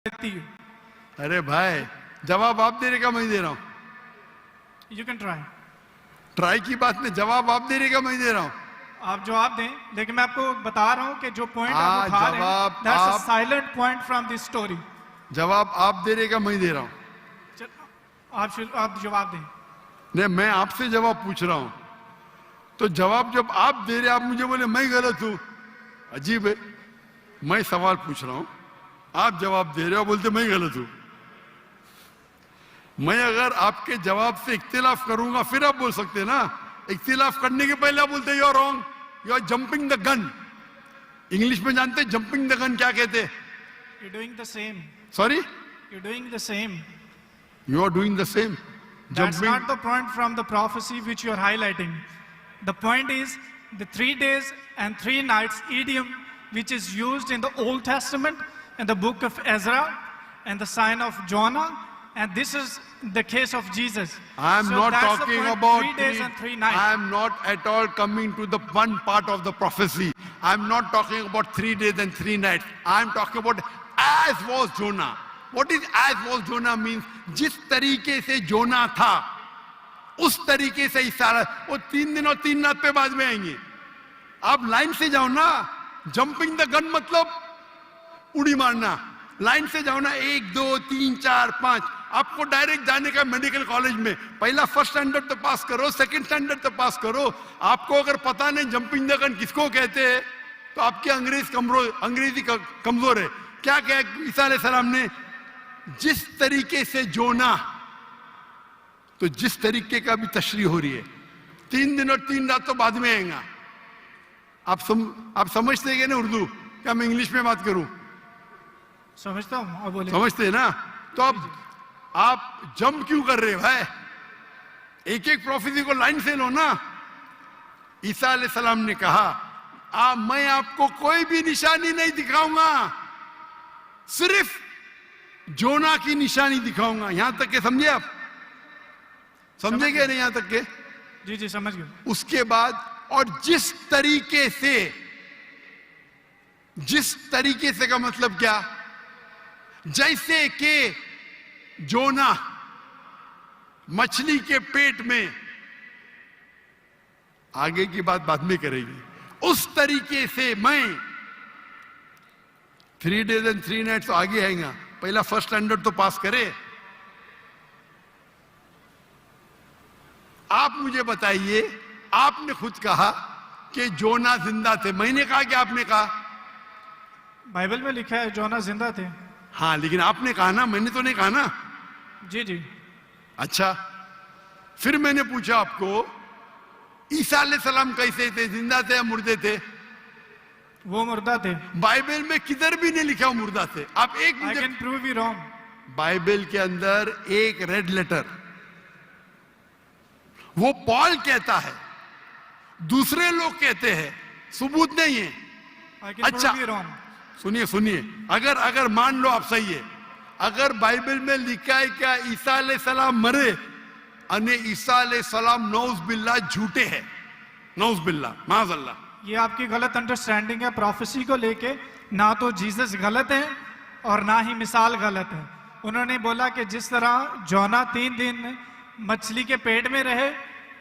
देती हूँ। अरे भाई, जवाब आप दे रहे का मैं दे रहा हूँ? You can try. ट्राई की बात नहीं, जवाब आप दे रहे का मैं दे रहा हूँ? आप जवाब दें, लेकिन मैं आपको बता रहा हूँ कि जो पॉइंट आप उठा रहे हैं, जवाब दैट्स अ आप- silent point from this story. जवाब आप दे रहे का मैं दे रहा हूँ? आप जवाब दें। नहीं, मैं आपसे जवाब पूछ रहा हूँ, तो जवाब जब आप दे रहे, आप मुझे बोले मैं गलत हूँ। अजीब है, मैं सवाल पूछ रहा हूँ, आप जवाब दे रहे हो, बोलते मैं गलत हूँ। मैं अगर आपके जवाब से इख्तिलाफ करूंगा फिर आप बोल सकते हैं ना। इख्तिलाफ करने के पहले आप बोलते you are wrong, you are jumping the gun. English में जानते हैं जंपिंग द गन क्या कहते हैं? You doing the same. Sorry, you doing the same. You are doing the same. That's not the point from the prophecy which you are highlighting. The point is the 3 days and 3 nights idiom which is used in the Old Testament in the book of Ezra and the sign of Jonah, and this is the case of Jesus. I am not that's the talking point, about 3 days and 3 nights. I am not at all coming to the one part of the prophecy. I am not talking about 3 days and 3 nights. I am talking about as was Jonah. What is as was Jonah means? जिस तरीके से जोना था उस तरीके से इशारा। वो 3 दिन और 3 रात पे बाद में आएंगे। आप लाइन से जाओ ना। जंपिंग द गन मतलब उड़ी मारना। लाइन से जाओ ना, 1 2 3 4 5। आपको डायरेक्ट जाने का मेडिकल कॉलेज में पहला फर्स्ट स्टैंडर्ड तो पास करो, सेकंड स्टैंडर्ड तो पास करो। आपको अगर पता नहीं जंपिंग द गन किसको कहते हैं तो आपकी अंग्रेजी कमजोर है। क्या कहा ईसा अलैहिस्सलाम ने? जिस तरीके से जोना, तो जिस तरीके का भी तशरीह हो रही है। 3 दिन और 3 रात तो बाद में आएगा। आप समझते हैं ना उर्दू? क्या मैं इंग्लिश में बात करूं? समझता हूँ, आप बोले। समझते हैं ना? तो अब आप जंप क्यों कर रहे हो भाई? एक एक प्रोफेसी को लाइन से लो ना। ईसा अलैहिस्सलाम ने कहा मैं आपको कोई भी निशानी नहीं दिखाऊंगा, सिर्फ जोना की निशानी दिखाऊंगा। यहां तक के समझे आप? समझे क्या नहीं? यहां तक के? जी जी समझ गए। उसके बाद और जिस तरीके से का मतलब क्या? जैसे कि जोना मछली के पेट में, आगे की बात बाद में करेगी, उस तरीके से मैं 3 days and 3 nights तो आगे आएगा। पहला फर्स्ट स्टैंडर्ड तो पास करे। आप मुझे बताइए, आपने खुद कहा कि जोना जिंदा थे। मैंने कहा कि आपने कहा? बाइबल में लिखा है जोना जिंदा थे। हाँ, लेकिन आपने कहा ना, मैंने तो नहीं कहा ना। जी जी। अच्छा, फिर मैंने पूछा आपको ईसा अलैहिस्सलाम कैसे थे? जिंदा थे या मुर्दे थे? वो मुर्दा थे। बाइबल में किधर भी नहीं लिखा वो मुर्दा थे। आप एक I can prove you wrong. Bible के अंदर एक रेड लेटर, वो पॉल कहता है, दूसरे लोग कहते हैं, सबूत नहीं है। I can अच्छा, prove you wrong. सुनिए, अगर मान लो आप सही है, अगर बाइबल में लिखा है क्या ईसा अलैहिस्सलाम मरे अने ईसा अलैहिस्सलाम नौज बिल्ला झूठे हैं, नौज बिल्ला माज़अल्लाह, ये आपकी गलत अंडरस्टैंडिंग है प्रोफेसी को लेके। ना तो जीसस गलत है और ना ही मिसाल गलत है। उन्होंने बोला कि जिस तरह जोना 3 दिन मछली के पेट में रहे,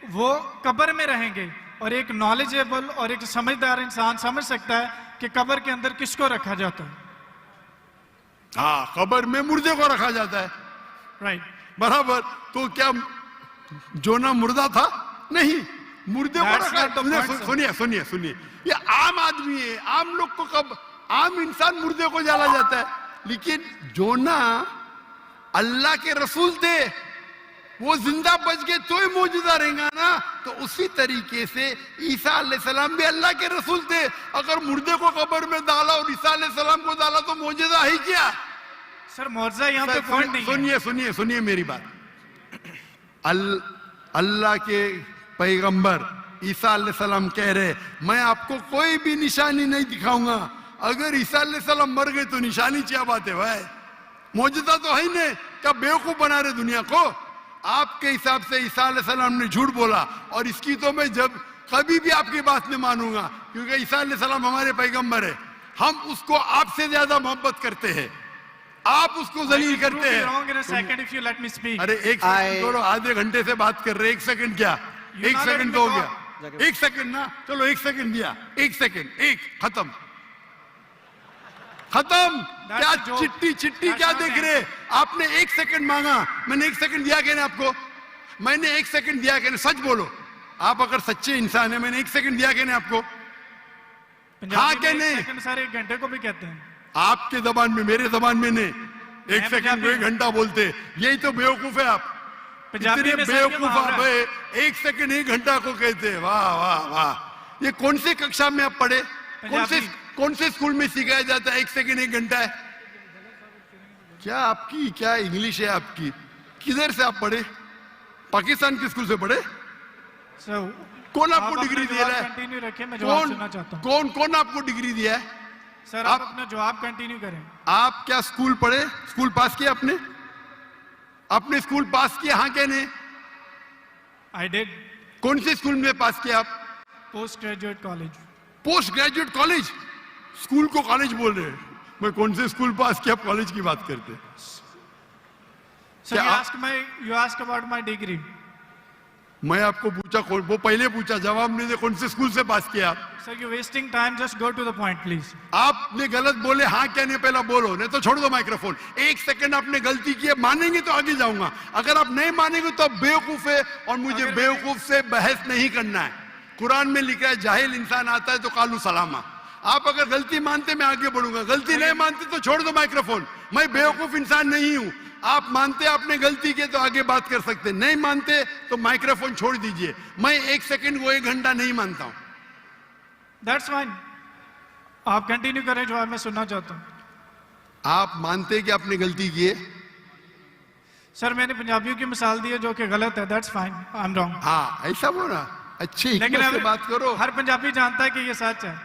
वो कब्र में रहेंगे। और एक नॉलेजेबल और एक समझदार इंसान समझ सकता है कि कब्र के अंदर किसको रखा जाता है। हाँ, कब्र में मुर्दे को रखा जाता है। राइट, बराबर। तो क्या जोना मुर्दा था? नहीं, मुर्दे को रखा। सुनिए, ये आम आदमी है। आम लोग को कब आम इंसान मुर्दे को जाला जाता है, लेकिन जोना अल्लाह के रसूल थे, वो जिंदा बच गए तो ही मौजूदा रहेगा ना। तो उसी तरीके से ईसा अलैहिस्सलाम भी अल्लाह के रसूल थे। अगर मुर्दे को कब्र में डाला और ईसा अलैहिस्सलाम को डाला तो मौजूदा है क्या? सर मौजूदा यहाँ पे पॉइंट नहीं है। सुनिए मेरी बात। अल्लाह के पैगंबर ईसा अलैहिस्सलाम कह रहे, मैं आपको कोई भी निशानी नहीं दिखाऊंगा। अगर ईसा अलैहिस्सलाम मर गए तो निशानी क्या बात है भाई? मौजूदा तो है ही नहीं। क्या बेवकूफ बना रहे दुनिया को? आपके हिसाब से ईसा अलैहिस्सलाम ने झूठ बोला, और इसकी तो मैं जब कभी भी आपकी बात नहीं मानूंगा, क्योंकि ईसा अलैहिस्सलाम हमारे पैगंबर है। हम उसको आपसे ज्यादा मोहब्बत करते हैं। आप उसको जलील I can prove करते you हैं। wrong in a second if you let me speak. अरे एक सेकंड करो, आधे घंटे से बात कर रहे, एक सेकंड क्या, You एक not सेकंड let तो me हो talk. गया, एक सेकंड ना, चलो एक सेकंड दिया, एक सेकंड, एक खत्म खत्म। That's क्या a joke. चिट्टी चिट्टी That's क्या not देख an रहे? आपने एक सेकंड मांगा, मैंने एक सेकंड दिया क्या नहीं आपको? मैंने एक सेकंड दिया क्या नहीं? सच बोलो, आप अगर सच्चे इंसान है, मैंने एक सेकंड दिया क्या नहीं आपको? पंजाबी हाँ में क्या एक नहीं? सेकंड सर 1 घंटे को भी कहते हैं। आपके जबान में, मेरे जबान में नहीं। एक मैं सेकंड को पंजाबी 1 घंटा बोलते, यही तो बेवकूफ है आप। पंजाबी इतने में सर ये बेवकूफ मुहावरा आप है। है, 1 सेकंड 1 घंटा को कहते हैं। वाह वाह वाह, ये कौन से कक्षा में आप पढ़े? कौन से स्कूल में सिखाया जाता है 1 सेकंड 1 घंटा है? क्या आपकी क्या इंग्लिश है आपकी? किधर से आप पढ़े? पाकिस्तान के स्कूल से पढ़े? सर कौन आप आपको अपना डिग्री दिया जवाब है? कंटिन्यू रखें, मैं जवाब सुनना चाहता हूँ। कौन आपको डिग्री दिया है? सर आप अपना जवाब कंटिन्यू करें। आप क्या स्कूल पढ़े? स्कूल पास किया आपने? आपने स्कूल पास किया? हाँ क्या नहीं? I did. कौन से स्कूल में पास किया आप? Post graduate college. Post graduate college? School को कॉलेज बोल रहे हैं। मैं कौन से स्कूल पास किया, आप कॉलेज की बात करते? Sir you ask about my degree. मैं आपको पूछा, वो पहले पूछा, जवाब नहीं दे, कौन से स्कूल से पास किया आप? Sir you wasting time, just go to the point please. आपने गलत बोले, हाँ क्या नहीं पहला बोलो, नहीं तो छोड़ दो माइक्रोफोन। 1 सेकंड आपने गलती की है, मानेंगे तो आगे जाऊंगा, अगर आप नहीं मानेंगे तो आप बेवकूफ है, और मुझे बेवकूफ से बहस नहीं करना है। कुरान में लिखा है जाहिल इंसान आता है तो कालू सलामा। आप अगर गलती मानते मैं आगे बढ़ूंगा, गलती नहीं मानते तो छोड़ दो माइक्रोफोन। मैं बेवकूफ इंसान नहीं हूं। आप मानते आपने गलती की तो आगे बात कर सकते, नहीं मानते तो माइक्रोफोन छोड़ दीजिए। मैं 1 सेकंड को 1 घंटा नहीं मानता हूं। दैट्स फाइन, आप कंटिन्यू करें, जवाब मैं सुनना चाहता हूँ। आप मानते कि आपने गलती की है? सर मैंने पंजाबियों की मिसाल दी है जो कि गलत है, that's fine, I am wrong. हाँ ऐसा बोला, अच्छी लेकिन हिकमत से बात करो। हर पंजाबी जानता है कि ये सच है,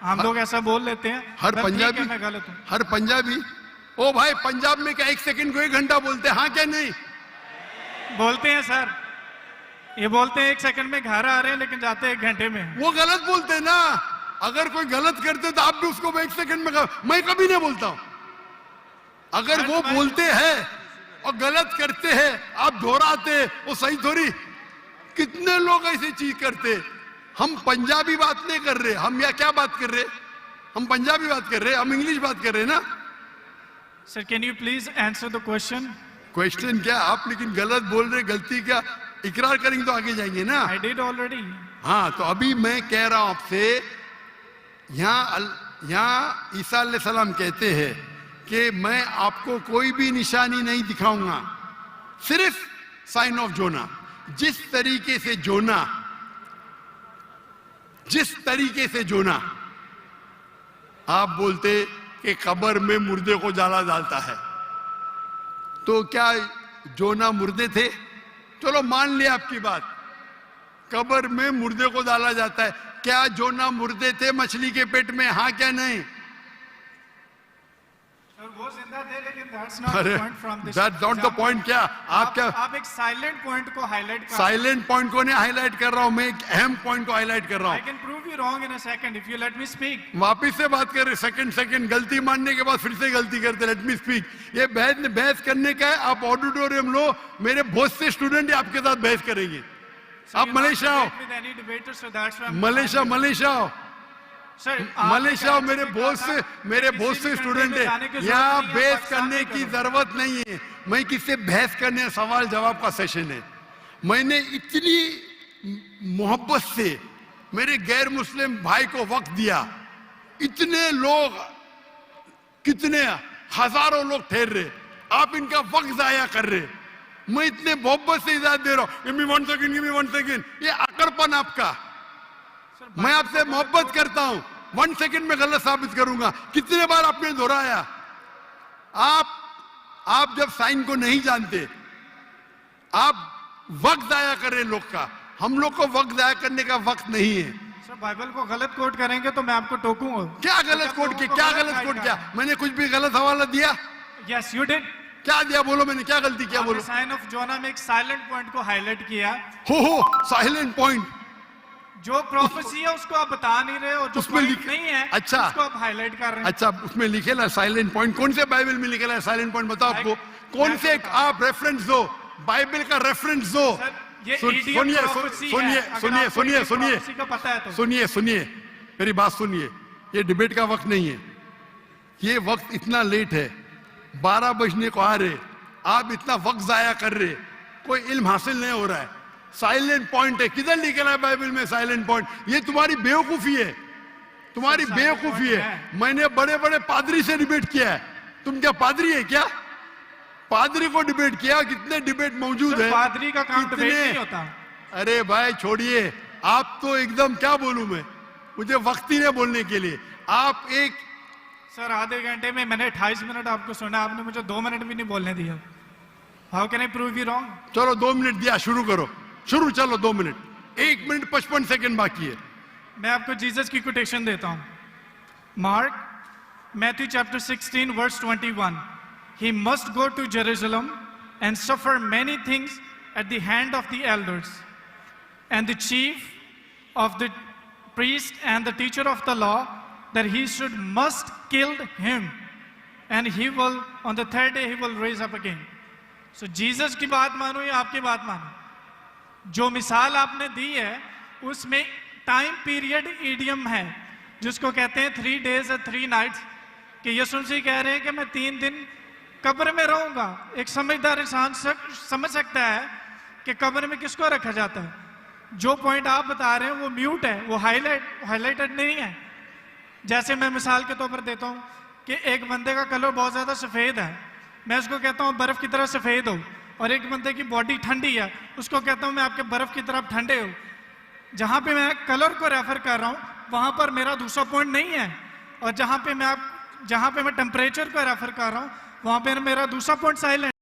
हम लोग ऐसा बोल लेते हैं। हर पर ठीक है, पंजाबी, मैं गलत हूँ। हर पंजाबी, ओ भाई पंजाब में क्या 1 सेकंड को 1 घंटा बोलते हैं? हाँ क्या नहीं? बोलते हैं सर, ये बोलते हैं 1 सेकंड में घर आ रहे हैं लेकिन जाते हैं 1 घंटे में। वो गलत बोलते हैं ना। अगर कोई गलत करते तो आप भी उसको 1 सेकंड में मैं कभी नहीं बोलता हूं। अगर वो बोलते हैं और गलत करते हैं, आप दोहराते, वो सही थोड़ी। कितने लोग ऐसी चीज करते। हम पंजाबी बात नहीं कर रहे, हम या क्या बात कर रहे? हम पंजाबी बात कर रहे, हम इंग्लिश बात कर रहे ना। Sir can you please answer the question? Question क्या? आप लेकिन गलत बोल रहे, गलती क्या? इकरार करेंगे तो आगे जाएंगे ना। I did already. हाँ तो अभी मैं कह रहा हूं आपसे, यहाँ ईसा अलैहिस्सलाम कहते हैं कि मैं आपको कोई भी निशानी नहीं दिखाऊंगा, सिर्फ साइन ऑफ जोना। जिस तरीके से जोना आप बोलते कि कब्र में मुर्दे को जाला डालता है, तो क्या जोना मुर्दे थे? चलो मान लिया आपकी बात, कब्र में मुर्दे को डाला जाता है। क्या जोना मुर्दे थे मछली के पेट में? हाँ क्या नहीं? वो जिंदा थे लेकिन that's not अरे the point from this that's not the example. point। क्या आप क्या आप एक साइलेंट पॉइंट को हाईलाइट कर। साइलेंट पॉइंट को नहीं हाईलाइट कर रहा हूं, मैं एक अहम पॉइंट को हाईलाइट कर रहा आई हूं। Can prove you wrong in a second if you let me speak. वापिस से बात कर रहे, सेकंड गलती मानने के बाद फिर से गलती करते। Let me speak. ये बहस करने का है। आप ऑडिटोरियम लो, मेरे बहुत से स्टूडेंट आपके साथ बहस करेंगे। आप मलेशिया आओ, मलेशिया आओ, मलेशिया आओ। मेरे बहुत से स्टूडेंट है यहाँ। बहस करने की जरूरत नहीं है। मैं किससे बहस करने, सवाल जवाब का सेशन है। मैंने इतनी मोहब्बत से मेरे गैर मुस्लिम भाई को वक्त दिया। इतने लोग, कितने हजारों लोग ठहर रहे, आप इनका वक्त जाया कर रहे। मैं इतने मोहब्बत से इजाजत दे रहा हूं। Give me 1 second. ये अकड़पन आपका। मैं आपसे मोहब्बत करता हूं, 1 सेकंड में गलत साबित करूंगा। कितने बार आपने दोहराया। आप जब साइन को नहीं जानते, आप वक्त जाया कर रहे लोग का। हम लोग को वक्त जाया करने का वक्त नहीं है। सर बाइबल को गलत कोट करेंगे तो मैं आपको टोकूंगा। क्या गलत कोट किया? क्या गलत कोट किया? मैंने कुछ भी गलत हवाला दिया? Yes you did. क्या दिया? बोलो, मैंने क्या गलती किया? बोलो। साइन ऑफ जोना में एक साइलेंट पॉइंट को हाईलाइट किया। हो साइलेंट पॉइंट। जो प्रोफेसी है उसको आप बता नहीं रहे, और जो उसमें point लिख- नहीं है अच्छा। उसको आप हाईलाइट कर रहे हैं। अच्छा, उसमें लिखेला साइलेंट पॉइंट, कौन से बाइबल में लिखेला है साइलेंट पॉइंट, बताओ आपको कौन से एक आप रेफरेंस दो, बाइबल का रेफरेंस दो। सर, ये सुनिए idiom सुनिए prophecy है। सुनिए अगर सुनिए आपको सुनिए idiom सुनिए prophecy का पता है तो सुनिए सुनिए मेरी बात सुनिए, ये डिबेट का वक्त नहीं है, ये वक्त इतना लेट है, 12 बजने को आ रहे, आप इतना वक्त जाया कर रहे, कोई इल्म हासिल नहीं हो रहा है। साइलेंट पॉइंट है, किधर लिखा है बाइबल में साइलेंट पॉइंट? ये तुम्हारी बेवकूफी है, तुम्हारी सर, silent बेवकूफी point है। मैंने बड़े बड़े पादरी से डिबेट किया है, तुम क्या पादरी है क्या? पादरी को डिबेट किया, कितने डिबेट मौजूद सर, है, पादरी का काम डिबेट कितने- नहीं होता। अरे भाई छोड़िए, आप तो एकदम क्या बोलूं मैं, मुझे वक्त ही नहीं बोलने के लिए। आप एक सर आधे घंटे में मैंने 28 मिनट आपको सुना, आपने मुझे 2 मिनट भी नहीं बोलने दिया। How can I prove you wrong? चलो 2 मिनट दिया, शुरू करो, शुरू, चलो 2 मिनट, 1 मिनट 55 सेकंड बाकी है। मैं आपको जीसस की कोटेशन देता हूं। Mark Matthew chapter 16 verse 21, he must go to Jerusalem and suffer many things at the hand of the elders and the chief of the priest and the teacher of the law, that he should must kill him, and he will on the third day he will raise up again. So Jesus की बात मानो या आपकी बात मानो, जो मिसाल आपने दी है उसमें टाइम पीरियड ईडियम है, जिसको कहते हैं 3 days and 3 nights, कि यीशु मसीह कह रहे हैं कि मैं 3 दिन कब्र में रहूंगा। एक समझदार इंसान समझ सकता है कि कब्र में किसको रखा जाता है। जो पॉइंट आप बता रहे हैं वो म्यूट है, वो हाईलाइटेड नहीं है। जैसे मैं मिसाल के तौर पर देता हूँ कि एक बंदे का कलर बहुत ज़्यादा सफ़ेद है, मैं उसको कहता हूँ बर्फ़ की तरह सफ़ेद हो, और एक बंदे की बॉडी ठंडी है, उसको कहता हूँ मैं आपके बर्फ़ की तरफ ठंडे हो। जहाँ पे मैं कलर को रेफर कर रहा हूँ वहाँ पर मेरा दूसरा पॉइंट नहीं है, और जहाँ पे मैं टेम्परेचर को रेफर कर रहा हूँ वहाँ पर मेरा दूसरा पॉइंट साइलेंट